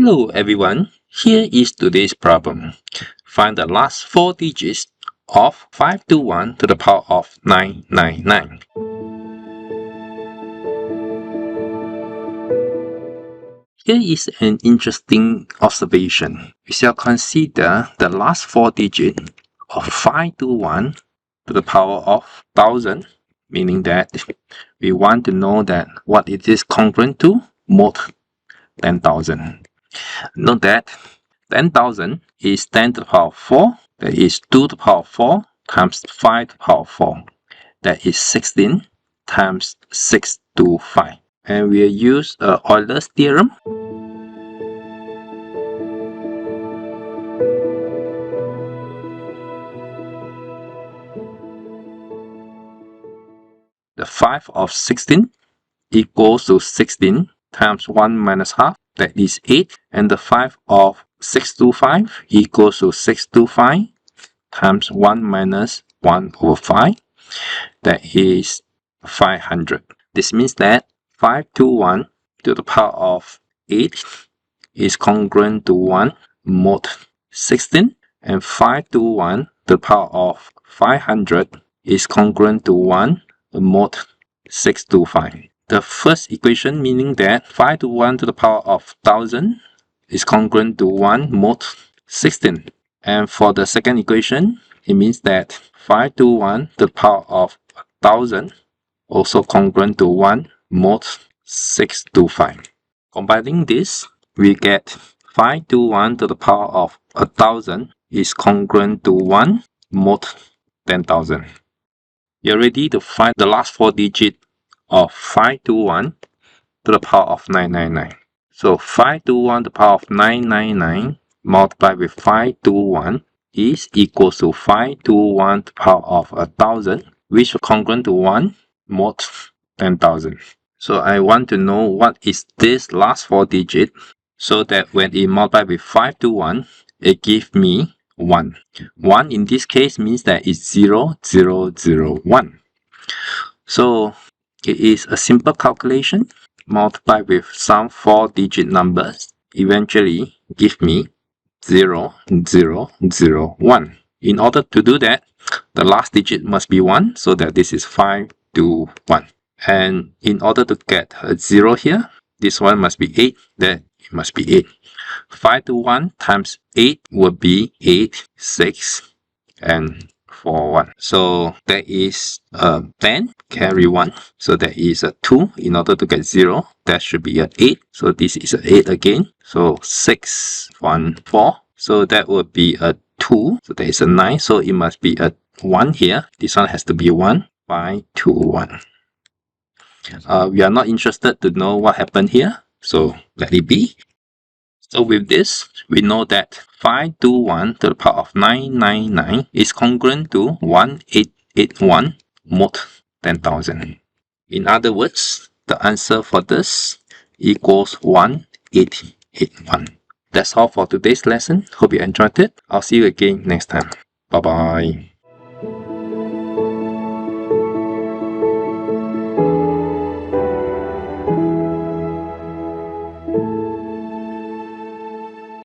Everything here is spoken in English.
Hello everyone, here is today's problem. Find the last 4 digits of 521 to the power of 999. Here is an interesting observation. We shall consider the last 4 digits of 521 to the power of 1000, meaning that we want to know that what it is congruent to mod 10,000. Note that 10,000 is 10 to the power of 4, that is 2 to the power of 4 times 5 to the power of 4. That is 16 times 6 to 5. And we'll use Euler's theorem. The 5 of 16 equals to 16 times 1 minus half, that is 8. And the 5 of 625 equals to 625 times 1 minus 1 over 5, that is 500. This means that 521 to the power of 8 is congruent to 1 mod 16, and 521 to the power of 500 is congruent to 1 mod 625. The first equation meaning that 521 to the power of 1000 is congruent to 1 mod 16. And for the second equation, it means that 521 to the power of 1000 also congruent to 1 mod 625. Combining this, we get 521 to the power of 1000 is congruent to 1 mod 10,000. You're ready to find the last 4 digits of 521 to the power of 999. So 521 to the power of 999 multiplied with 521 is equals to 521 to the power of 1000, which is congruent to 1 mod 10,000. So I want to know what is this last 4 digit, so that when it multiplied with 521, it gives me 1. 1 in this case means that it's 0001. So it is a simple calculation. Multiply with some 4-digit numbers, eventually give me 0001. In order to do that, the last digit must be 1, so that this is 521. And in order to get a 0 here, this one must be 8, that it must be 8. 521 times 8 would be 8, 6, and 4, 1. So that is 10, carry 1. So that is a 2. In order to get 0, that should be an 8. So this is an 8 again. So 6, 1, 4. So that would be a 2. So that is a 9. So it must be a 1 here. This one has to be 1. 5, 2, 1. We are not interested to know what happened here. So let it be. So with this, we know that 521 to the power of 999 is congruent to 1881 mod 10,000. In other words, the answer for this equals 1881. That's all for today's lesson. Hope you enjoyed it. I'll see you again next time. Bye bye.